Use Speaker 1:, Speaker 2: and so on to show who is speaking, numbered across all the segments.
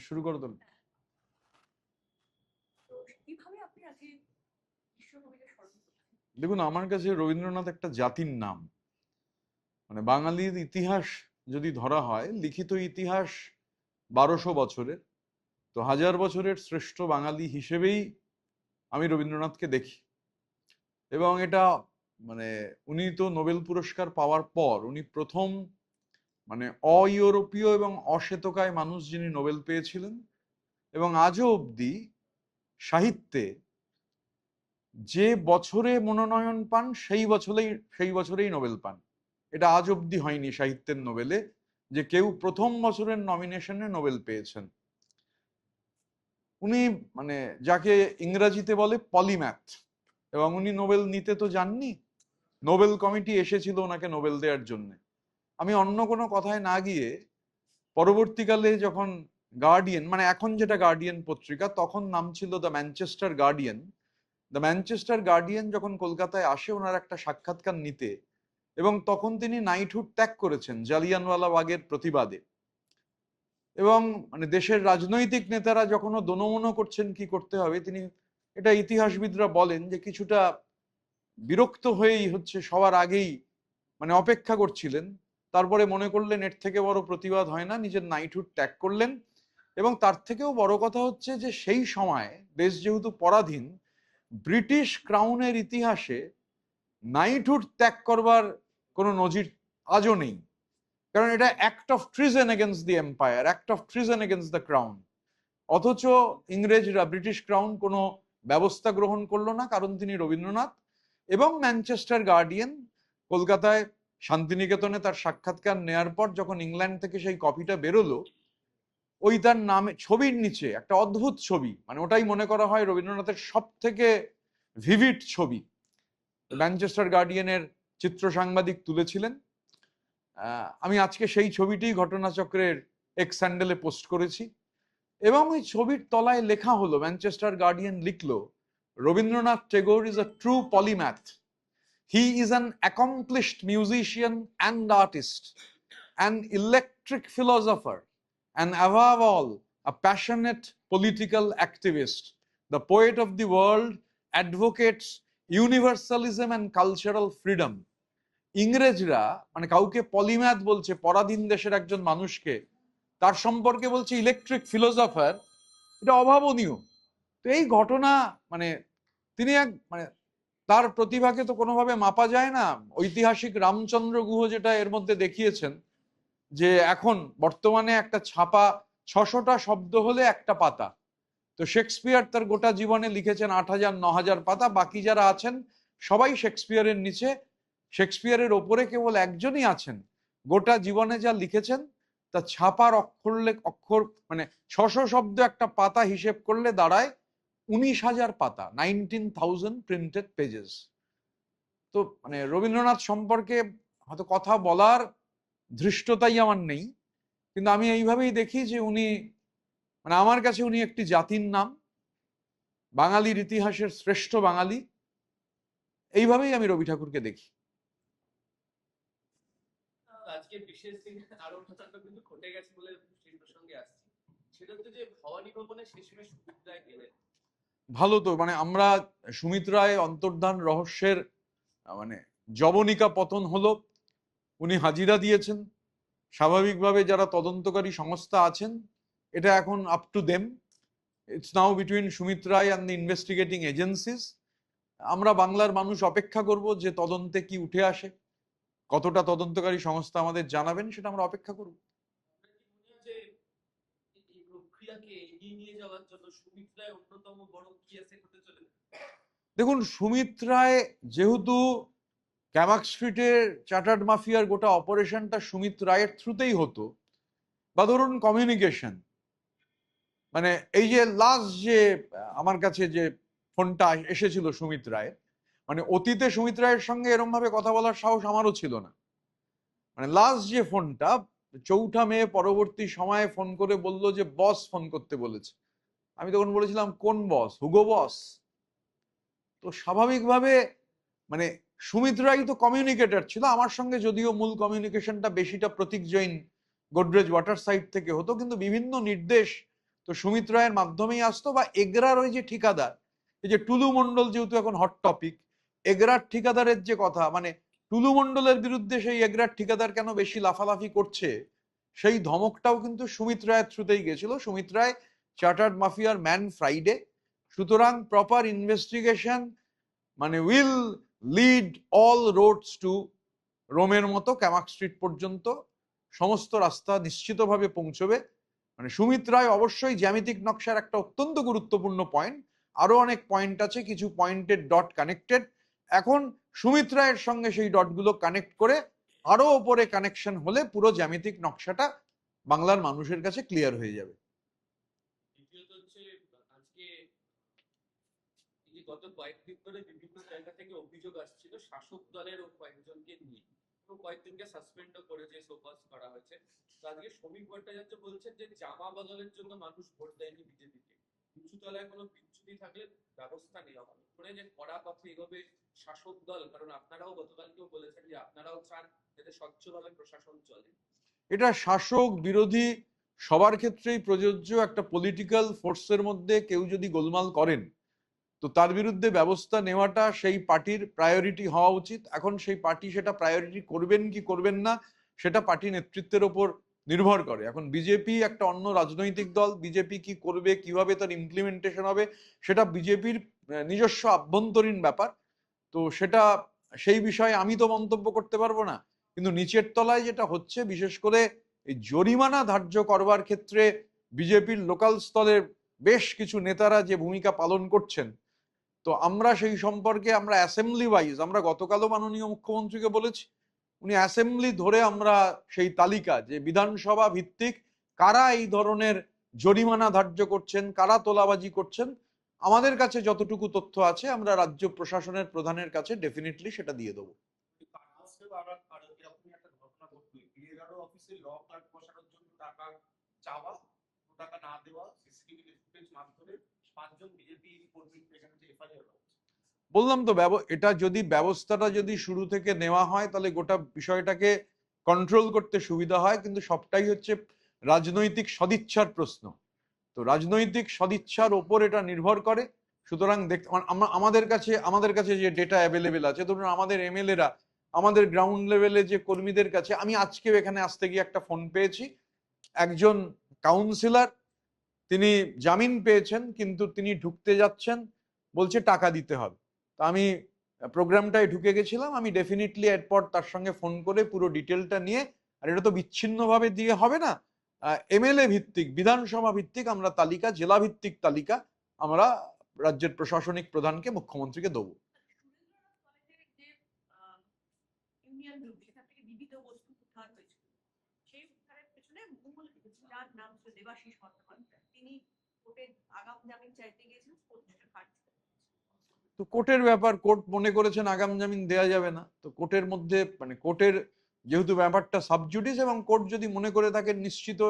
Speaker 1: শুরু করো তো। দেখুন, আমার কাছে রবীন্দ্রনাথ একটা জাতির নাম। মানে বাঙালির ইতিহাস যদি ধরা হয়, লিখিত ইতিহাস 1200 বছরের, তো 1000 বছরের শ্রেষ্ঠ বাঙালি হিসেবেই আমি রবীন্দ্রনাথকে দেখি। এবং এটা মানে উনি তো নোবেল পুরস্কার পাওয়ার পর উনি প্রথম মানে অইউরোপীয় এবং অশ্বেতকায় মানুষ যিনি নোবেল পেয়েছিলেন। এবং আজও অবধি সাহিত্যে যে বছরে মনোনয়ন পান সেই বছরেই নোবেল পান। এটা আজ অবধি হয়নি সাহিত্যের নোবেলে যে কেউ প্রথম বছরের নমিনেশনে নোবেল পেয়েছেন। উনি মানে যাকে ইংরেজিতে বলে পলিম্যাথ, এবং উনি নোবেল নিতে তো যাননি, নোবেল কমিটি এসেছিল ওনাকে নোবেল দেওয়ার জন্য। আমি অন্য কোনো কথায় না গিয়ে পরবর্তীকালে যখন গার্ডিয়ান, মানে এখন যেটা গার্ডিয়ান পত্রিকা, তখন নাম ছিল the Manchester guardian, the Manchester guardian যখন কলকাতায় আসে ওনার একটা সাক্ষাৎকার নিতে, এবং তখন তিনি নাইটহুড ত্যাগ করেছেন জালিয়ানওয়ালা বাগের প্রতিবাদে। এবং মানে দেশের রাজনৈতিক নেতারা যখনও দোনমনো করছেন কি করতে হবে, তিনি, এটা ইতিহাসবিদরা বলেন যে কিছুটা বিরক্ত হয়েই হচ্ছে সবার আগেই মানে অপেক্ষা করছিলেন। তারপরে মনে করলেন এর থেকে বড় প্রতিবাদ হয় না, নিজের নাইটহুড ত্যাগ করলেন। এবং তার থেকেও বড় কথা হচ্ছে যে সেই সময় দেশ যেহেতু পরাধীন, ব্রিটিশ ক্রাউনের ইতিহাসে নাইটহুড ত্যাগ করবার কোনো নজির আজও নেই। কারণ এটা act of treason against the empire, act of treason against the crown. অথচ ইংরেজরা, ব্রিটিশ ক্রাউন কোনো ব্যবস্থা গ্রহণ করলো না, কারণ তিনি রবীন্দ্রনাথ। এবং ম্যানচেস্টার গার্ডিয়ান কলকাতায় শান্তিনিকেতনে তার সাক্ষাৎকার নেয়ার পর যখন ইংল্যান্ড থেকে সেই কপিটা বেরোলো, ওই তার নামে ছবির নিচে একটা অদ্ভুত ছবি, মানে ওটাই মনে করা হয় রবীন্দ্রনাথের সব থেকে ভিভিড ছবি, ম্যানচেস্টার গার্ডিয়ানের চিত্র সাংবাদিক তুলেছিলেন। আমি আজকে সেই ছবিটি ঘটনাচক্রের এক্স হ্যান্ডেলে পোস্ট করেছি। এবং ওই ছবির তলায় লেখা হলো, ম্যানচেস্টার গার্ডিয়ান লিখলো, Rabindranath Tagore is a true polymath, he is an accomplished musician and artist, an electric philosopher, and above all, a passionate political activist. The poet of the world advocates universalism and cultural freedom. ইংরেজরা মানে কাউকে polymath বলছে, পরাধীন দেশের একজন মানুষকে, তার সম্পর্কে বলছে ইলেকট্রিক ফিলোসফার, এটা অভাবনীয়। তো এই ঘটনা মানে তিনি এক মানে তার প্রতিভাকে তো কোনোভাবে মাপা যায় না। ঐতিহাসিক রামচন্দ্র গুহ যেটা এর মধ্যে দেখিয়েছেন, যে এখন বর্তমানে একটা ছাপা 600টা শব্দ হলে একটা পাতা, তো শেক্সপিয়ার তার গোটা জীবনে লিখেছেন 8000 9000 পাতা, বাকি যারা আছেন সবাই শেক্সপিয়ারের নিচে, শেক্সপিয়ারের ওপরে কেবল একজনই আছেন গোটা জীবনে যা লিখেছেন তা ছাপার অক্ষর মানে 600 শব্দ একটা পাতা হিসেব করলে দাঁড়ায় 19,000 পাতা, 19,000 প্রিন্টেড পেজেস। তো মানে রবীন্দ্রনাথ সম্পর্কে হয়তো কথা বলার ধৃষ্টতাই আমার নেই, কিন্তু আমি এইভাবেই দেখি যে উনি মানে আমার কাছে উনি একটি জাতির নাম, বাঙালির ইতিহাসের শ্রেষ্ঠ বাঙালি, এইভাবেই আমি রবি ঠাকুরকে দেখি।
Speaker 2: আজকে বিশেষ দিন আরো কিন্তু ঘটে গেছে বলে সেই প্রসঙ্গে আসছি, সেটা হচ্ছে যে ভবানী ভবনে শেষে সুমিত রায় গেলেন।
Speaker 1: ভালো তো, মানে আমরা সুমিত রায় অন্তর্ধান রহস্যের মানে জবনিকা পতন হলো, উনি হাজিরা দিয়েছেন। স্বাভাবিকভাবে যারা তদন্তকারী সংস্থা আছেন, এটা এখন up to them, it's now between Sumit Roy and the investigating agencies. আমরা বাংলার মানুষ অপেক্ষা করব যে তদন্তে কি উঠে আসে, কতটা তদন্তকারী সংস্থা আমাদের জানাবেন সেটা আমরা অপেক্ষা করব। দেখুন, সুমিত রায় যেহেতু ক্যামাক স্ট্রিটের চার্টার্ড মাফিয়ার গোটা অপারেশনটা সুমিত রায়ের থ্রুতেই হতো, বা ধরুন কমিউনিকেশন, মানে এই যে লাস্ট যে আমার কাছে যে ফোনটা এসেছিল সুমিত রায়ের, মানে অতীতে সুমিত রায়ের সঙ্গে এরম ভাবে কথা বলার সাহস আমারও ছিল না। মানে লাস্ট যে ফোনটা 4 মে পরবর্তী সময়ে ফোন করে বলল যে বস ফোন করতে বলেছে। আমি তখন বলেছিলাম কোন বস, হুগো বস? তো স্বাভাবিকভাবে মানে সুমিত রায় তো কমিউনিকেটর ছিল আমার সঙ্গে, যদিও মূল কমিউনিকেশনটা বেশিটা প্রতীক জৈন গোদরেজ ওয়াটার সাইড থেকে হতো, কিন্তু বিভিন্ন নির্দেশ তো সুমিত রায়ের মাধ্যমেই আসতো, বা এগরার ওই যে ঠিকাদার, এই যে টুলু মণ্ডল যেহেতু এখন হট টপিক, এগরার ঠিকাদারের যে কথা, মানে টুলু মণ্ডলের বিরুদ্ধে সেই এগরার ঠিকাদার কেন বেশি লাফালাফি করছে, সেই ধমকটাও কিন্তু সুমিত রায়ের থ্রুতেই গেছিল। সুমিত রায় চার্টার্ড মাফিয়ার ম্যান ফ্রাইডে, সুতরাং প্রপার ইনভেস্টিগেশন মানে will lead all roads to রোমের মতো ক্যামাক স্ট্রিট পর্যন্ত সমস্ত রাস্তা নিশ্চিতভাবে পৌঁছবে। মানে সুমিত রায় অবশ্যই জ্যামিতিক নকশার একটা অত্যন্ত গুরুত্বপূর্ণ পয়েন্ট, আরো অনেক পয়েন্ট আছে, কিছু পয়েন্টের ডট কানেক্টেড, এখন সুমিত রায়ের সঙ্গে সেই ডটগুলো কানেক্ট করে আরো ওপরে কানেকশন হলে পুরো জ্যামিতিক নকশাটা বাংলার মানুষের কাছে ক্লিয়ার হয়ে যাবে।
Speaker 2: দ্বিতীয়ত হচ্ছে আজকে এই গত কয়েকদিন ধরে বিভিন্ন জায়গা থেকে অভিযোগ আসছিল শাসক দলের ও কয়েকজনকে নিয়ে, তো কয়েকজনকে সাসপেন্ডও করেছে, শোকজ করা হয়েছে। তো আজকে শ্রমিক ভট্টাচার্য বলছেন যে জামা বদলের জন্য মানুষ ভোট দেয়নি বিজেপিকে, নিচু তলায় কোনো বিচ্যুতি থাকলে ব্যবস্থা নেওয়া হবে, করে যে কড়া পথে এগোবে শাসক দল, কারণ আপনারাও গতকালকেও বলেছেন যে আপনারাও চান যাতে স্বচ্ছভাবে প্রশাসন চলে।
Speaker 1: এটা শাসক বিরোধী সবার ক্ষেত্রেই প্রযোজ্য। একটা পলিটিক্যাল ফোর্সের মধ্যে কেউ যদি গোলমাল করেন, তো তার বিরুদ্ধে ব্যবস্থা নেওয়াটা সেই পার্টির প্রায়োরিটি হওয়া উচিত। এখন সেই পার্টি সেটা প্রায়োরিটি করবেন কি করবেন না, সেটা পার্টি নেতৃত্বের ওপর নির্ভর করে। এখন বিজেপি একটা অন্য রাজনৈতিক দল, বিজেপি কি করবে, কিভাবে তার ইমপ্লিমেন্টেশন হবে, সেটা বিজেপির নিজস্ব আভ্যন্তরীণ ব্যাপার। তো সেটা, সেই বিষয়ে আমি তো মন্তব্য করতে পারবো না। কিন্তু নিচের তলায় যেটা হচ্ছে, বিশেষ করে এই জরিমানা ধার্য করবার ক্ষেত্রে বিজেপির লোকাল স্তরের বেশ কিছু নেতারা যে ভূমিকা পালন করছেন, তো আমরা সেই সম্পর্কে আমরা অ্যাসেম্বলি ওয়াইজ, আমরা গতকালও মাননীয় মুখ্যমন্ত্রীকে বলেছি, উনি অ্যাসেম্বলি ধরে আমরা সেই তালিকা, যে বিধানসভা ভিত্তিক কারা এই ধরনের জরিমানা ধার্য করছেন, কারা তোলাবাজি করছেন, আমাদের কাছে যতটুকু তথ্য আছে আমরা রাজ্য প্রশাসনের প্রধানের কাছে ডেফিনেটলি সেটা দিয়ে দেবো। বললাম তো, এটা যদি ব্যবস্থাটা যদি শুরু থেকে নেওয়া হয় তাহলে গোটা বিষয়টাকে কন্ট্রোল করতে সুবিধা হয়, কিন্তু সবটাই হচ্ছে রাজনৈতিক সদিচ্ছার প্রশ্ন। তো রাজনৈতিক সদিচ্ছার ওপর এটা নির্ভর করে। সুতরাং আমাদের কাছে যে ডেটা অ্যাভেলেবেল আছে, ধরুন আমাদের এমএলএরা আমাদের গ্রাউন্ড লেভেলে যে কর্মীদের কাছে, আমি আজকেও এখানে আসতে গিয়ে একটা ফোন পেয়েছি, একজন কাউন্সিলর, তিনি জামিন পেয়েছেন কিন্তু তিনি ঢুকতে যাচ্ছেন, বলছে টাকা দিতে হবে। তো আমি প্রোগ্রামটায় ঢুকে গেছিলাম, আমি ডেফিনেটলি এরপর তার সঙ্গে ফোন করে পুরো ডিটেলটা নিয়ে, আর এটা তো বিচ্ছিন্নভাবে দিয়ে হবে না, এমএলএ ভিত্তিক, বিধানসভা ভিত্তিক আমরা তালিকা, জেলা ভিত্তিক তালিকা আমরা রাজ্যের প্রশাসনিক প্রধানকে, মুখ্যমন্ত্রীকে দেবো। তো কোর্টের ব্যাপার, কোর্ট মনে করেছেন আগাম জামিন দেওয়া যাবে না, তো কোর্টের মধ্যে মানে কোর্টের যেহেতু ব্যাপারটা সাবজুডিস, এবং কোর্ট যদি মনে করে থাকে নিশ্চিত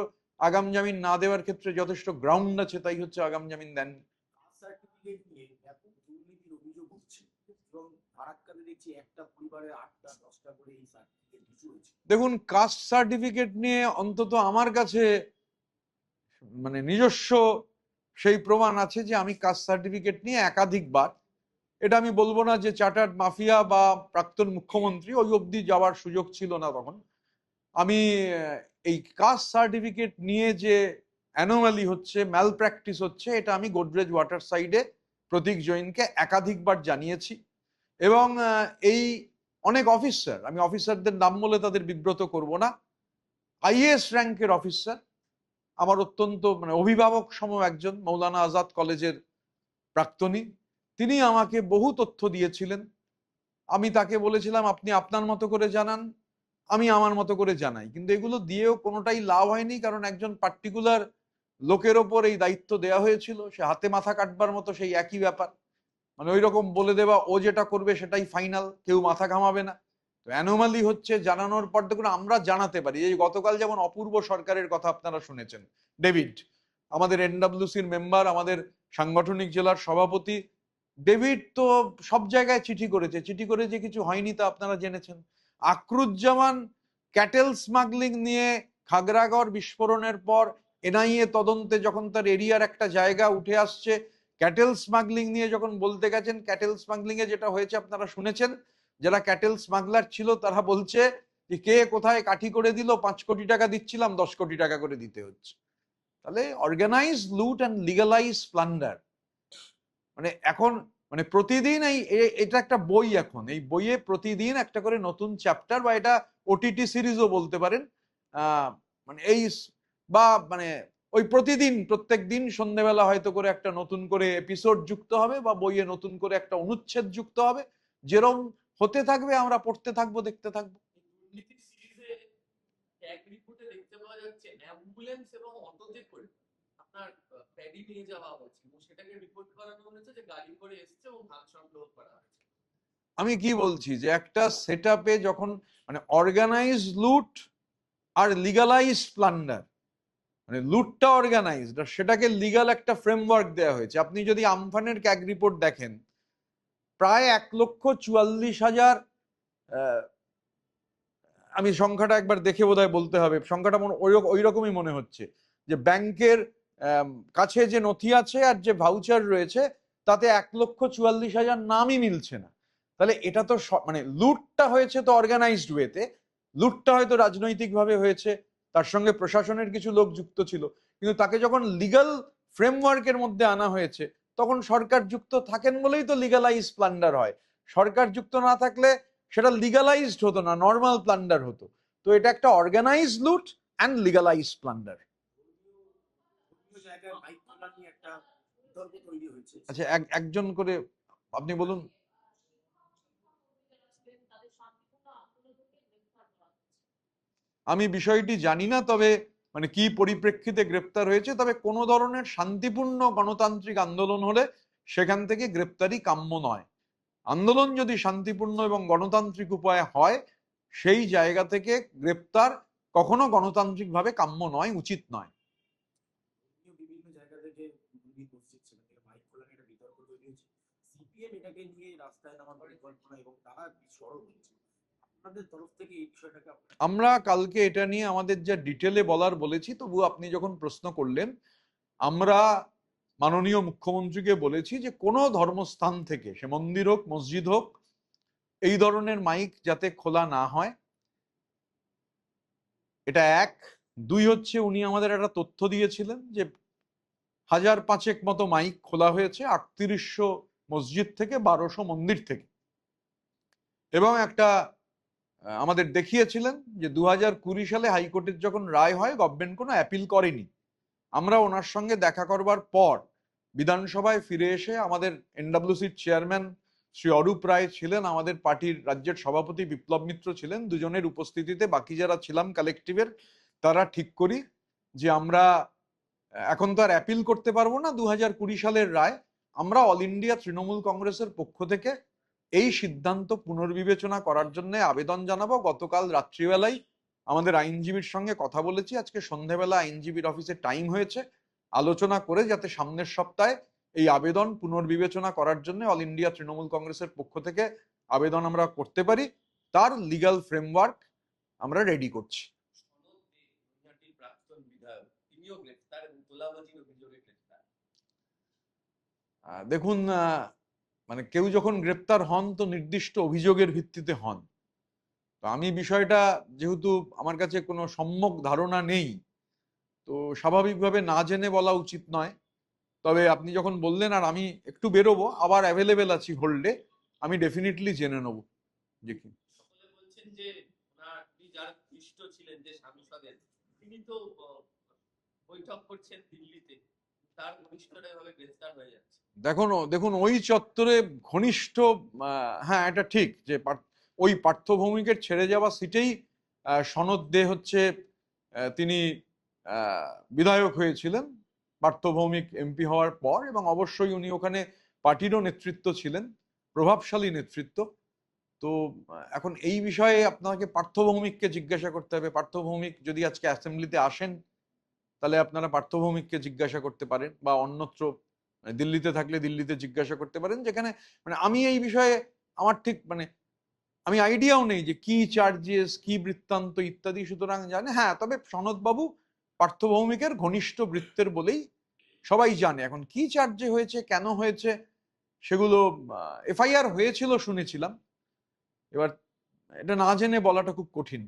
Speaker 1: আগাম জামিন না দেওয়ার ক্ষেত্রে যথেষ্ট গ্রাউন্ড আছে, তাই হচ্ছে আগাম জামিন দেন। দেখুন, কাস্ট সার্টিফিকেট নিয়ে অন্তত আমার কাছে মানে নিজস্ব সেই প্রমাণ আছে যে আমি কাস্ট সার্টিফিকেট নিয়ে একাধিকবার, এটা আমি বলবো না যে চার্টার্ড মাফিয়া বা প্রাক্তন মুখ্যমন্ত্রী ওই অবধি যাওয়ার সুযোগ ছিল না তখন, আমি এই কাস্ট সার্টিফিকেট নিয়ে যে অ্যানোমালি হচ্ছে, ম্যাল প্র্যাকটিস হচ্ছে, এটা আমি গোদরেজ ওয়াটার সাইডে প্রতীক জৈনকে একাধিকবার জানিয়েছি। এবং এই অনেক অফিসার, আমি অফিসারদের নাম বলে তাদের বিব্রত করব না, আইএএস র্যাঙ্কের অফিসার, আমার অত্যন্ত মানে অভিভাবক সম একজন, মৌলানা আজাদ কলেজের প্রাক্তনী, তিনি আমাকে বহু তথ্য দিয়েছিলেন। আমি তাকে বলেছিলাম আপনি আপনার মতো করে জানান, আমি আমার মতো করে জানাই, কিন্তু এগুলো দিয়েও কোনোটাই লাভ হয়নি, কারণ একজন পার্টিকুলার লোকের ওপর এই দায়িত্ব দেওয়া হয়েছিল, সে হাতে মাথা কাটবার মতো সেই একই ব্যাপার, মানে ওই রকম বলে দেওয়া ও যেটা করবে সেটাই ফাইনাল, কেউ মাথা ঘামাবে না। তো অ্যানোমালি হচ্ছে জানানোর পর দেখুন আমরা জানাতে পারি, এই গতকাল যেমন অপূর্ব সরকারের কথা আপনারা শুনেছেন, ডেভিড আমাদের এনডব্লিউসির মেম্বার, আমাদের সাংগঠনিক জেলার সভাপতি, ডেভিড তো সব জায়গায় চিঠি করেছে, চিঠি করে যে কিছু হয়নি তা আপনারা জেনেছেন। আকরুজ্জামান ক্যাটেল স্মাগলিং নিয়ে খাগড়াগড় বিস্ফোরণের পর এনআইএ তদন্তে যখন তার এরিয়ার একটা জায়গা উঠে আসছে, ক্যাটেল স্মাগলিং নিয়ে যখন বলতে গেছেন, ক্যাটেল স্মাগলিং এ যেটা হয়েছে আপনারা শুনেছেন, যারা ক্যাটেল স্মাগলার ছিল তারা বলছে যে কে কোথায় কাঠি করে দিল, 5 কোটি টাকা দিচ্ছিলাম 10 কোটি টাকা করে দিতে হচ্ছে। তাহলে অর্গানাইজ লুট অ্যান্ড লিগালাইজ প্লান্ডার, মানে এখন মানে প্রতিদিন এটা একটা বই, এখন এই বইয়ে প্রতিদিন একটা করে নতুন চ্যাপ্টার, বা এটা ওটিটি সিরিজও বলতে পারেন, মানে এই বা মানে ওই প্রতিদিন প্রত্যেক দিন সন্ধ্যেবেলা হয়তো করে একটা নতুন করে এপিসোড যুক্ত হবে, বা বইয়ে নতুন করে একটা অনুচ্ছেদ যুক্ত হবে, যেরকম হতে থাকবে আমরা পড়তে থাকবো, দেখতে থাকবো।
Speaker 2: দুর্নীতির সিরিজে এক রিপোর্টে দেখতে পাওয়া যাচ্ছে অ্যাম্বুলেন্স এবং অটোতে করে আপনার প্যাডি নিয়ে যাওয়া হচ্ছে, এবং সেটাকে রিপোর্ট করানো হয়েছে যে গাড়ি করে এসছে এবং ভাগ সংগ্রহ করা হয়েছে।
Speaker 1: আমি কি বলছি যে একটা সেটআপে যখন মানে অর্গানাইজ লুট আর লিগালাইজ প্লান্ডার, মানে লুটটা অর্গানাইজড আর সেটাকে লিগাল একটা ফ্রেমওয়ার্ক দেওয়া হয়েছে। আপনি যদি আমফানের ক্যাগ রিপোর্ট দেখেন, প্রায় 1,44,000, আমি সংখ্যাটা একবার দেখে বোধহয় বলতে হবে, সংখ্যাটা ওই রকমই মনে হচ্ছে, যে ব্যাংকের কাছে যে নথি আছে আর যে ভাউচার রয়েছে তাতে 1,44,000 নামই মিলছে না। তাহলে এটা তো মানে লুটটা হয়েছে তো অর্গানাইজড ওয়েতে, লুটটা হয়তো রাজনৈতিকভাবে হয়েছে, তার সঙ্গে প্রশাসনের কিছু লোক যুক্ত ছিল, কিন্তু তাকে যখন লিগাল ফ্রেমওয়ার্কের মধ্যে আনা হয়েছে তখন সরকার যুক্ত থাকেন বলেই তো লিগালাইজ প্লান্ডার হয়। সরকার যুক্ত না থাকলে সেটা লিগালাইজড হতো না, নর্মাল প্লান্ডার হতো। তো এটা একটা অর্গানাইজ লুট অ্যান্ড লিগালাইজ প্লান্ডার। আচ্ছা, একজন করে আপনি বলুন। আমি বিষয়টি জানি না, তবে মানে কি পরিপ্রেক্ষিতে গ্রেপ্তার হয়েছে, তবে কোনো ধরনের শান্তিপূর্ণ গণতান্ত্রিক আন্দোলন হলে সেখান থেকে গ্রেপ্তারি কাম্য নয়। আন্দোলন যদি শান্তিপূর্ণ এবং গণতান্ত্রিক উপায়ে হয়, সেই জায়গা থেকে গ্রেপ্তার কখনো গণতান্ত্রিকভাবে কাম্য নয়, উচিত নয়।
Speaker 3: বিভিন্ন জায়গা থেকে মাইক খোলার একটা বিতর্ক তৈরি হয়েছে, সিপিএম এটাকে নিয়ে রাস্তায় নামার পরিকল্পনা এবং তারা সরব হয়েছে, আপনাদের তরফ থেকে এই বিষয়টাকে
Speaker 1: আমরা কালকে এটা নিয়ে আমাদের যা ডিটেলে বলার বলেছি, তবু আপনি যখন প্রশ্ন করলেন, আমরা মাননীয় মুখ্যমন্ত্রীকে বলেছি যে কোনো ধর্মস্থান থেকে, সে মন্দির হোক মসজিদ হোক, এই ধরনের মাইক যাতে খোলা না হয়। এটা এক। দুই হচ্ছে, উনি আমাদের একটা তথ্য দিয়েছিলেন যে 1,500 মতো মাইক খোলা হয়েছে 3800 মসজিদ থেকে, 1200 মন্দির থেকে, এবং একটা আমাদের দেখিয়েছিলেন যে 2020 সালে হাইকোর্টের যখন রায় হয় গভর্নমেন্ট কোনো অ্যাপিল করেনি। আমরা ওনার সঙ্গে দেখা করবার পর বিধানসভায় ফিরে এসে আমাদের এনডব্লিউসির চেয়ারম্যান শ্রী অরূপ রায় ছিলেন, আমাদের পার্টির রাজ্যের সভাপতি বিপ্লব মিত্র ছিলেন, দুজনের উপস্থিতিতে বাকি যারা ছিলাম কালেকটিভের, তারা ঠিক করি যে আমরা এখন তো আর অ্যাপিল করতে পারবো না 2020 সালের রায়। আমরা অল ইন্ডিয়া তৃণমূল কংগ্রেসের পক্ষ থেকে এই সিদ্ধান্ত পুনর্বিবেচনা করার জন্য আবেদন জানাবো। গতকাল রাত্রিবেলায় আমাদের আইনজীবীর সঙ্গে কথা বলেছি, আজকে সন্ধ্যাবেলা আইনজীবীর অফিসে টাইম হয়েছে, আলোচনা করে যাতে সামনের সপ্তাহে এই আবেদন পুনর্বিবেচনা করার জন্য অল ইন্ডিয়া তৃণমূল কংগ্রেসের পক্ষ থেকে আবেদন আমরা করতে পারি, তার লিগ্যাল ফ্রেমওয়ার্ক আমরা রেডি করছি।
Speaker 2: প্রাক্তন বিধায়ক তিনিও গ্রেফতার এবং তোলাবাজির অভিযোগে গ্রেফতার।
Speaker 1: দেখুন, মানে কেউ যখন গ্রেপ্তার হন তো নির্দিষ্ট অভিযোগের ভিত্তিতে হন। তো আমি বিষয়টা, যেহেতু আমার কাছে কোনো সম্যক ধারণা নেই, তো স্বাভাবিকভাবে না জেনে বলা উচিত নয়। তবে আপনি যখন বললেন আর আমি একটু বেরোবো, আবার অ্যাভেলেবেল আছি হোল্ডে, আমি ডেফিনেটলি জেনে নেবো যে কি।
Speaker 2: সকলে বলছেন যে যার ঘনিষ্ঠ ছিলেন যে সাংসদের, তিনি তো বৈঠক করছেন দিল্লিতে, তার ঘনিষ্ঠরা এভাবে গ্রেফতার হয়ে যাচ্ছে।
Speaker 1: দেখুন ওই চত্বরে ঘনিষ্ঠ, হ্যাঁ এটা ঠিক যে ওই পার্থ ভৌমিকের ছেড়ে যাওয়া সিটেই সনদ দে হচ্ছে তিনি বিধায়ক হয়েছিলেন পার্থ ভৌমিক এমপি হওয়ার পর, এবং অবশ্যই উনি ওখানে পার্টিরও নেতৃত্ব ছিলেন, প্রভাবশালী নেতৃত্ব। তো এখন এই বিষয়ে আপনাকে পার্থ ভৌমিককে জিজ্ঞাসা করতে হবে। পার্থ ভৌমিক যদি আজকে অ্যাসেম্বলিতে আসেন তাহলে আপনারা পার্থ ভৌমিককে জিজ্ঞাসা করতে পারেন, বা অন্যত্র দিল্লিতে থাকলে দিল্লিতে জিজ্ঞাসা করতে পারেন, যেখানে মানে আমি এই বিষয়ে আমার ঠিক মানে আমি আইডিয়াও নেই যে কি চার্জেস, কি বৃত্তান্ত ইত্যাদি। সুতরাং জানে, হ্যাঁ, তবে সনদবাবু পার্থ ভৌমিকের ঘনিষ্ঠ বৃত্তের বলেই সবাই জানে। এখন কি চার্জে হয়েছে, কেন হয়েছে, সেগুলো এফআইআর হয়েছিল শুনেছিলাম, এবার এটা না জেনে বলাটা খুব কঠিন।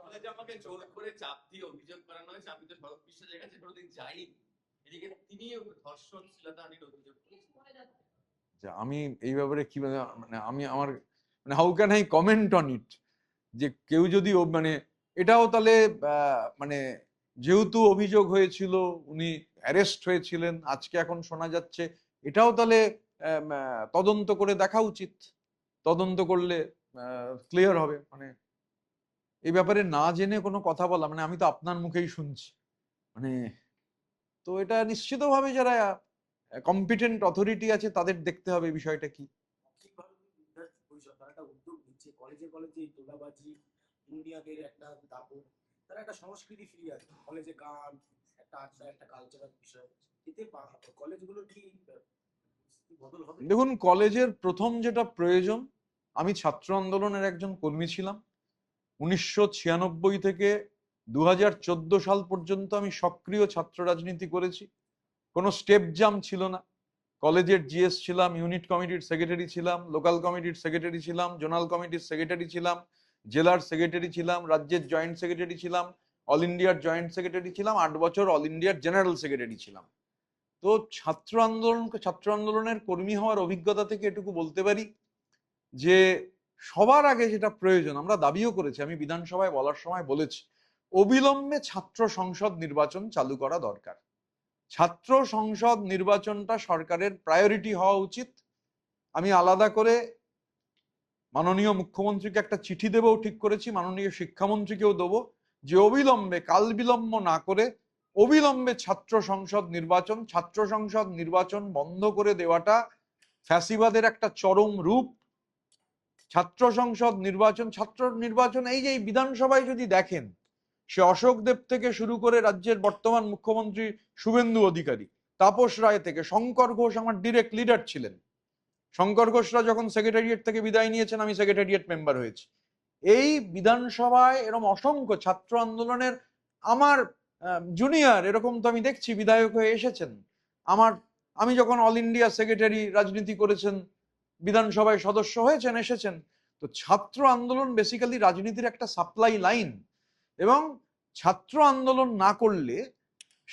Speaker 2: কলেজে আমাকে জোর করে চাপ দিয়ে অভিযোগ করানো হয়েছে, আমি তো স্বরূপ বিশ্বাসের কাছে কোনোদিন যাইনি। এদিকে তিনি ধর্ষণ শ্লীলতাহানির অভিযোগ করেছেন।
Speaker 1: যে আমি এই ব্যাপারে কি মানে আমি আমার মানে how can I comment on it, যে কেউ যদি মানে এটাও তাহলে মানে যেহেতু অভিযোগ হয়েছিল, উনি অ্যারেস্ট হয়েছিলেন, আজকে এখন শোনা যাচ্ছে, এটাও তাহলে তদন্ত করে দেখা উচিত। তদন্ত করলে ক্লিয়ার হবে। মানে এই ব্যাপারে না জেনে কোনো কথা বলা, মানে আমি তো আপনার মুখেই শুনছি, মানে তো এটা নিশ্চিতভাবে যারা কম্পিটেন্ট অথরিটি আছে তাদের দেখতে হবে বিষয়টা কি।
Speaker 3: ঠিকভাবে বিদ্যার্থী পরিষদ তারা একটা উদ্যোগ নিচ্ছে, কলেজে কলেজে তোলাবাজি, ইন্ডিয়াদের একটা দাপট, তারা একটা সংস্কৃতি ফিরিয়ে আসবে, কলেজে গান, একটা আড্ডা, একটা কালচারাল বিষয়, এতে কলেজগুলো কি বদল হবে?
Speaker 1: দেখুন, কলেজের প্রথম যেটা প্রয়োজন, আমি ছাত্র আন্দোলনের একজন কর্মী ছিলাম 1996 থেকে 2014 সাল পর্যন্ত। আমি সক্রিয় ছাত্র রাজনীতি করেছি, কোনো স্টেপ জাম ছিল না। কলেজের জিএস ছিলাম, ইউনিট কমিটির সেক্রেটারি ছিলাম, লোকাল কমিটির সেক্রেটারি ছিলাম, জোনাল কমিটির সেক্রেটারি ছিলাম, জেলার সেক্রেটারি ছিলাম, রাজ্যের জয়েন্ট সেক্রেটারি ছিলাম, অল ইন্ডিয়ার জয়েন্ট সেক্রেটারি ছিলাম, 8 বছর অল ইন্ডিয়ার জেনারেল সেক্রেটারি ছিলাম। তো ছাত্র আন্দোলনের কর্মী হওয়ার অভিজ্ঞতা থেকে এটুকু বলতে পারি যে সবার আগে যেটা প্রয়োজন, আমরা দাবিও করেছি, আমি বিধানসভায় বলার সময় বলেছি, অবিলম্বে ছাত্র সংসদ নির্বাচন চালু করা দরকার। ছাত্র সংসদ নির্বাচনটা সরকারের প্রায়োরিটি হওয়া উচিত। আমি আলাদা করে মাননীয় মুখ্যমন্ত্রীকে একটা চিঠি দেবও ঠিক করেছি, মাননীয় শিক্ষামন্ত্রীকেও দেবো, যে অবিলম্বে, কাল বিলম্ব না করে অবিলম্বে ছাত্র সংসদ নির্বাচন বন্ধ করে দেওয়াটা ফ্যাসিবাদের একটা চরম রূপ। ছাত্র নির্বাচন এই যে বিধানসভায় যদি দেখেন, সে অশোক দেব থেকে শুরু করে রাজ্যের বর্তমান মুখ্যমন্ত্রী শুভেন্দু অধিকারী, তাপস রায় থেকে শঙ্কর ঘোষ আমার ডিরেক্ট লিডার ছিলেন। শঙ্কর ঘোষরা যখন সেক্রেটারিয়েট থেকে বিদায় নিয়েছেন, আমি সেক্রেটারিয়েট মেম্বার হয়েছি। এই বিধানসভায় এরকম অসংখ্য ছাত্র আন্দোলনের আমার জুনিয়র এরকম তো আমি দেখছি বিধায়ক হয়ে এসেছেন। আমি যখন অল ইন্ডিয়া সেক্রেটারি রাজনীতি করেছেন, বিধানসভায় সদস্য হয়েছেন, এসেছেন। তো ছাত্র আন্দোলন বেসিক্যালি রাজনীতির একটা সাপ্লাই লাইন, এবং ছাত্র আন্দোলন না করলে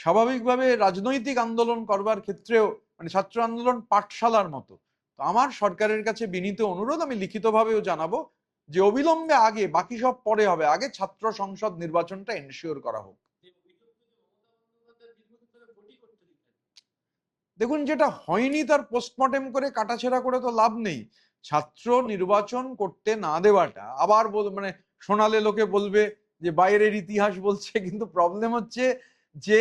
Speaker 1: স্বাভাবিকভাবে রাজনৈতিক আন্দোলন করবার ক্ষেত্রেও, মানে ছাত্র আন্দোলন পাঠশালার মতো। তো আমার সরকারের কাছে বিনীত অনুরোধ, আমি লিখিতভাবেও জানাবো, যে অবিলম্বে, আগে বাকি সব পরে হবে, আগে ছাত্র সংসদ নির্বাচনটা এনশিওর করা হোক। দেখুন, যেটা হয়নি তার পোস্টমর্টেম করে কাটাছেড়া করে তো লাভ নেই। ছাত্র নির্বাচন করতে না দেওয়াটা, আবার মানে শোনালে লোকে বলবে যে বাইরের ইতিহাস বলছে, কিন্তু প্রবলেম হচ্ছে যে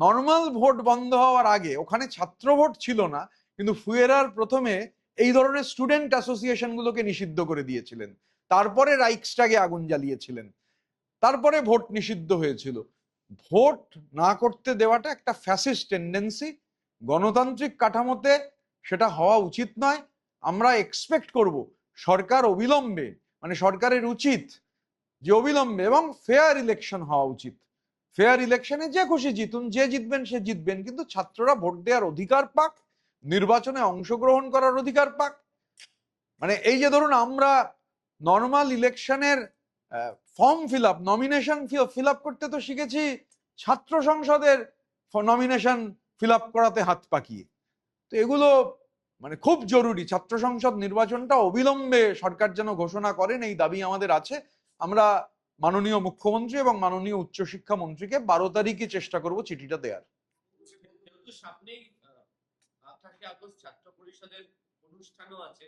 Speaker 1: নর্মাল ভোট বন্ধ হওয়ার আগে ওখানে ছাত্র ভোট ছিল না, কিন্তু ফুয়েরার প্রথমে এই ধরনের স্টুডেন্ট অ্যাসোসিয়েশন গুলোকে নিষিদ্ধ করে দিয়েছিলেন, তারপরে রাইক্সটাগে আগুন জ্বালিয়েছিলেন, তারপরে ভোট নিষিদ্ধ হয়েছিল। ভোট না করতে দেওয়াটা একটা ফ্যাসিস্ট টেন্ডেন্সি, গণতান্ত্রিক কাঠামোতে সেটা হওয়া উচিত নয়। আমরা এক্সপেক্ট করব সরকার অবিলম্বে, মানে সরকারের উচিত যে অবিলম্বে এবং ফেয়ার ইলেকশন হওয়া উচিত। ফেয়ার ইলেকশনে যে খুশি জিতুন, যে জিতবেন সে জিতবেন, কিন্তু ছাত্ররা ভোট দেওয়ার অধিকার পাক, নির্বাচনে অংশগ্রহণ করার অধিকার পাক। মানে এই যে ধরুন, আমরা নর্মাল ইলেকশনের form fill up, nomination fill up করতে তো শিখেছি ছাত্র সংসদের নমিনেশন ফিল আপ করাতে হাত পাকিয়ে। তো এগুলো মানে খুব জরুরি, ছাত্র সংসদ নির্বাচনটা অবিলম্বে সরকার যেন ঘোষণা করেন, এই দাবি আমাদের আছে। আমরা মাননীয় মুখ্যমন্ত্রী এবং মাননীয় উচ্চশিক্ষা মন্ত্রীকে 12 তারিখে চেষ্টা করব চিঠিটা দেওয়ার।
Speaker 2: যেহেতু সামনেই 28 আগস্ট ছাত্র পরিষদের অনুষ্ঠানও আছে,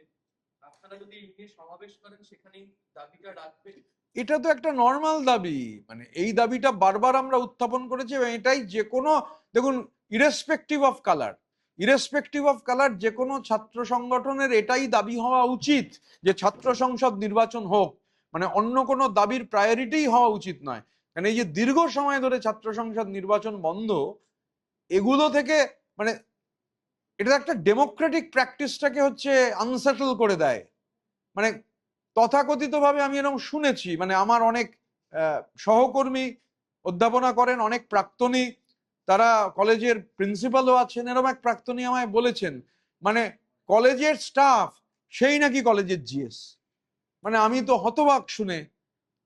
Speaker 2: আপনারা যদি নিয়ে সমাবেশ করেন সেখানেই দাবিটা রাখবেন?
Speaker 1: এটা তো একটা নর্মাল দাবি, মানে এই দাবিটা বারবার আমরা উত্থাপন করেছি, এবং এটাই যে কোনো, দেখুন, irrespective of colour, irrespective of colour যে কোনো ছাত্র সংগঠনের এটাই দাবি হওয়া উচিত যে ছাত্র সংসদ নির্বাচন হোক, মানে অন্য কোনো দাবির প্রায়োরিটি হওয়া উচিত নয়। কারণ এই যে দীর্ঘ সময় ধরে ছাত্র সংসদ নির্বাচন বন্ধ, এগুলো থেকে মানে এটা একটা ডেমোক্রেটিক প্র্যাকটিসটাকে হচ্ছে আনসেটল করে দেয়। মানে তথাকথিতভাবে আমি এরকম শুনেছি, মানে আমার অনেক সহকর্মী অধ্যাপনা করেন, অনেক প্রাক্তনী, তারা কলেজের প্রিন্সিপালও আছেন, এরকম এক প্রাক্তনী আমায় বলেছেন মানে কলেজের স্টাফ সেই নাকি কলেজের জিএস। মানে আমি তো হতবাক শুনে।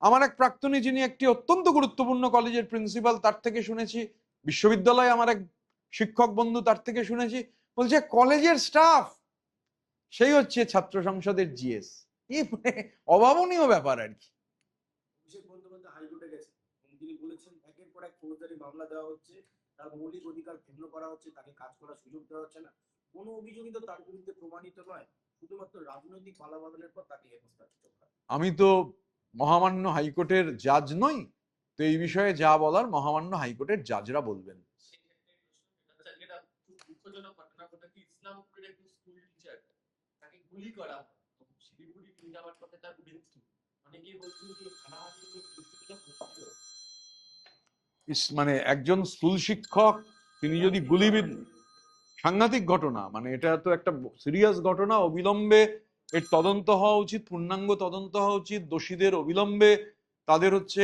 Speaker 1: আমার এক প্রাক্তনী যিনি একটি অত্যন্ত গুরুত্বপূর্ণ কলেজের প্রিন্সিপাল, তার থেকে শুনেছি, বিশ্ববিদ্যালয়ে আমার এক শিক্ষক বন্ধু, তার থেকে শুনেছি, বলছে কলেজের স্টাফ সেই হচ্ছে ছাত্র সংসদের জিএস। এই মানে অভাবনীয় ব্যাপার আর কি।
Speaker 3: অভিষেক বন্দ্যোপাধ্যায় হাইকোর্টে গেছেন এবং তিনি বলেছেন একের পর এক ফৌজদারি মামলা দেওয়া হচ্ছে, তার মৌলিক অধিকার ক্ষুণ্ণ করা হচ্ছে, তাকে কাজ করার সুযোগ দেওয়া হচ্ছে না। কোনো অভিযোগই তো তার বিরুদ্ধে প্রমাণিত নয়, শুধুমাত্র রাজনৈতিক পালাবদলের পর তাকে হেনস্থার সুযোগ হয়।
Speaker 1: আমি তো মহামান্য হাইকোর্টের জাজ নই, তো এই বিষয়ে যা বলার মহামান্য হাইকোর্টের জাজরা বলবেন।
Speaker 2: সেক্ষেত্রে প্রশ্ন যেটা খুব দুঃখজনক ঘটনা ঘটেছে, ইসলামপুরের একজন স্কুল টিচার, তাকে গুলি করা হয়। শিলিগুড়ি নিয়ে যাওয়ার পথে তার মৃত্যু। অনেকেই বলছেন যে হানাহানি হচ্ছিল।
Speaker 1: মানে একজন স্কুল শিক্ষক তিনি যদি গুলিবিদ্ধ, সাংঘাতিক ঘটনা, মানে এটা তো একটা সিরিয়াস ঘটনা। অবিলম্বে এর তদন্ত হওয়া উচিত, পূর্ণাঙ্গ তদন্ত হওয়া উচিত, দোষীদের অবিলম্বে তাদের হচ্ছে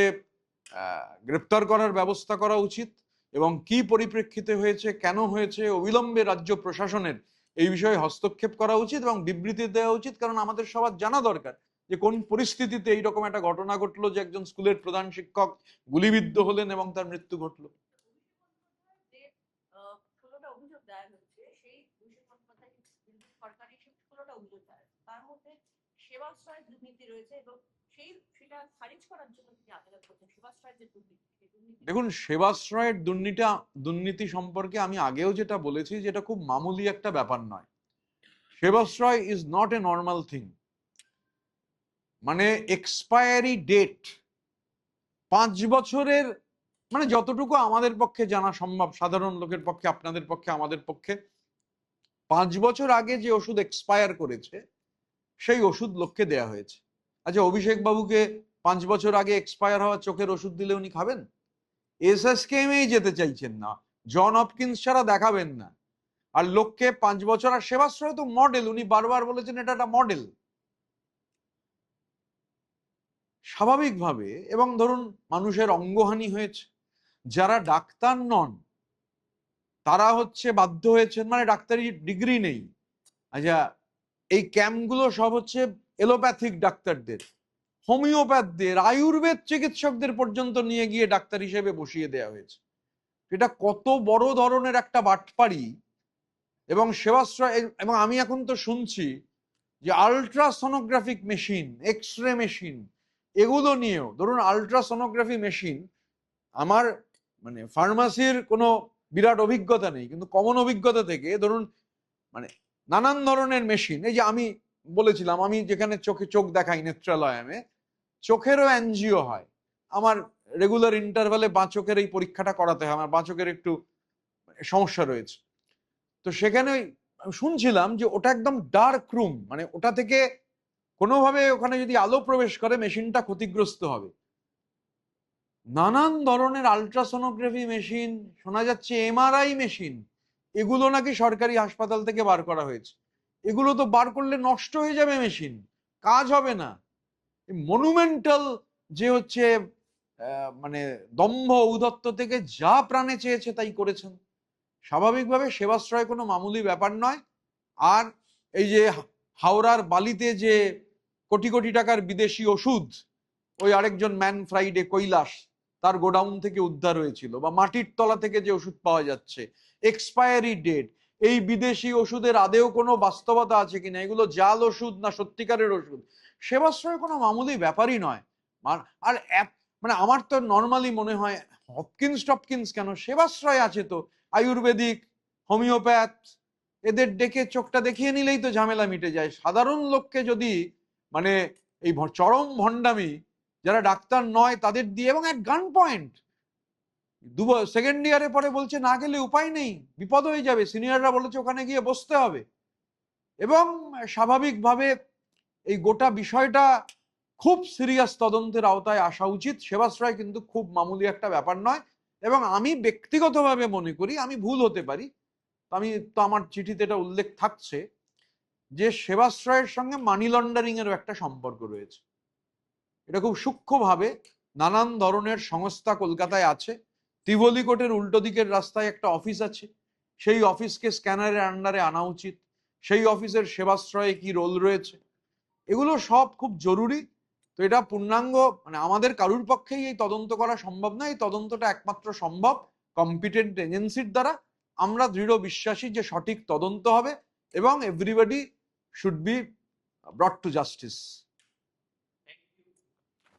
Speaker 1: গ্রেপ্তার করার ব্যবস্থা করা উচিত, এবং কি পরিপ্রেক্ষিতে হয়েছে, কেন হয়েছে, অবিলম্বে রাজ্য প্রশাসনের এই বিষয়ে হস্তক্ষেপ করা উচিত এবং বিবৃতি দেওয়া উচিত। কারণ আমাদের সবার জানা দরকার যে কোন পরিস্থিতিতে এইরকম একটা ঘটনা ঘটলো যে একজন স্কুলের প্রধান শিক্ষক গুলিবিদ্ধ হলেন এবং তার মৃত্যু ঘটলো। দেখুন, সেবাশ্রয়ের দুর্নীতি সম্পর্কে আমি আগেও যেটা বলেছি, যেটা খুব মামুলি একটা ব্যাপার নয়। Sebashray is not a normal thing. মানে এক্সপায়ারি ডেট 5 বছরের, মানে যতটুকু আমাদের পক্ষে জানা সম্ভব, সাধারণ লোকের পক্ষে, আপনাদের পক্ষে, আমাদের পক্ষে, 5 বছর আগে যে ওষুধ এক্সপায়ার করেছে সেই ওষুধ লোককে দেয়া হয়েছে। আচ্ছা, অভিষেক বাবুকে 5 বছর আগে এক্সপায়ার হওয়া চোখের ওষুধ দিলে উনি খাবেন? এসএসকেএমই যেতে চাইছেন না, জন হপকিন্স ছাড়া দেখাবেন না। আর লোককে 5 বছর, আর সেবাশ্রয় তো মডেল, উনি বারবার বলেছেন এটা একটা মডেল। স্বাভাবিকভাবে, এবং ধরুন মানুষের অঙ্গহানি হয়েছে, যারা ডাক্তার নন তারা হচ্ছে বাধ্য হয়েছেন, মানে ডাক্তারি ডিগ্রি নেই। আচ্ছা, এই ক্যাম্পগুলো সব হচ্ছে এলোপ্যাথিক ডাক্তারদের, হোমিওপ্যাথদের, আয়ুর্বেদ চিকিৎসকদের পর্যন্ত নিয়ে গিয়ে ডাক্তার হিসেবে বসিয়ে দেওয়া হয়েছে। এটা কত বড় ধরনের একটা বাটপাড়ি। এবং সেবাশ্রয়, এবং আমি এখন তো শুনছি যে আলট্রাসোনোগ্রাফিক মেশিন, এক্স রে মেশিন, এগুলো নিয়েও, ধরুন আলট্রাসোনোগ্রাফি মেশিন, আমার মানে ফার্মাসির কোনো বিরাট অভিজ্ঞতা নেই, কিন্তু কমন অভিজ্ঞতা থেকে ধরুন মানে নানান ধরনের মেশিন, এই যে আমি বলেছিলাম আমি যেখানে চোখ দেখাই নেত্রালয়ে, চোখেরও এনজিও হয়। আমার রেগুলার ইন্টারভ্যালে বাঁ চোখের এই পরীক্ষাটা করাতে হয়, আমার বাঁ চোখের একটু সমস্যা রয়েছে। তো সেখানে শুনছিলাম যে ওটা একদম ডার্ক রুম, মানে ওটা থেকে কোনোভাবে ওখানে যদি আলো প্রবেশ করে মেশিনটা ক্ষতিগ্রস্ত হবে। নানান ধরনের আলট্রাসোনোগ্রাফি মেশিন, শোনা যাচ্ছে এমআরআই মেশিন, এগুলো নাকি সরকারি হাসপাতাল থেকে বার করা হয়েছে। এগুলো তো বার করলে নষ্ট হয়ে যাবে মেশিন, কাজ হবে না। মনুমেন্টাল যে হচ্ছে মানে দম্ভ ঔদ্ধত্য থেকে যা প্রাণে চেয়েছে তাই করেছেন। স্বাভাবিকভাবে সেবাশ্রয় কোনো মামুলি ব্যাপার নয়। আর এই যে হাওড়ার বালিতে যে কোটি কোটি টাকার বিদেশি ওষুধ ওই আরেকজন ম্যান ফ্রাইডে কৈলাস তার গোডাউন থেকে উদ্ধার হয়েছিল, বা মাটির তলা থেকে যে ওষুধ পাওয়া যাচ্ছে, এক্সপায়ারি ডেট, এই বিদেশি ওষুধের আদেও কোনো বাস্তবতা আছে কিনা, এগুলো জাল ওষুধ না সত্যিকারের ওষুধ, সেবাশ্রয় কোনো মামুলি ব্যাপারই নয়। আর মানে আমার তো নর্মালি মনে হয় হপকিন্স কেন, সেবাশ্রয় আছে তো আয়ুর্বেদিক, হোমিওপ্যাথ, এদের ডেকে চোখটা দেখিয়ে নিলেই তো ঝামেলা মিটে যায়। সাধারণ লোককে যদি মানে এই চরম ভণ্ডামি, যারা ডাক্তার নয় তাদের দিয়ে, এবং এক গান পয়েন্ট, সেকেন্ড ইয়ারে পরে বলছে না গেলে উপায় নেই, বিপদ হয়ে যাবে, সিনিয়ররা বলেছে ওখানে গিয়ে বসতে হবে। এবং স্বাভাবিকভাবে এই গোটা বিষয়টা খুব সিরিয়াস তদন্তের আওতায় আসা উচিত। সেবাশ্রয় কিন্তু খুব মামুলি একটা ব্যাপার নয়। এবং আমি ব্যক্তিগতভাবে মনে করি, আমি ভুল হতে পারি, তো আমার চিঠিতে এটা উল্লেখ থাকছে যে সেবাশ্রয়ের সঙ্গে মানি লন্ডারিং এরও একটা সম্পর্ক রয়েছে। এটা খুব সূক্ষ্মভাবে নানান ধরনের সংস্থা কলকাতায় আছে। তিভলি কোর্টের উল্টো দিকের রাস্তায় একটা অফিস আছে, সেই অফিসকে স্ক্যানারের আন্ডারে আনা উচিত। সেই অফিসের সেবাশ্রয়ে কি রোল রয়েছে, এগুলো সব খুব জরুরি। তো এটা পূর্ণাঙ্গ মানে আমাদের কারুর পক্ষেই এই তদন্ত করা সম্ভব নয়। এই তদন্তটা একমাত্র সম্ভব কম্পিটেন্ট এজেন্সির দ্বারা। আমরা দৃঢ় বিশ্বাসী যে সঠিক তদন্ত হবে এবং everybody should be ব্রট to justice.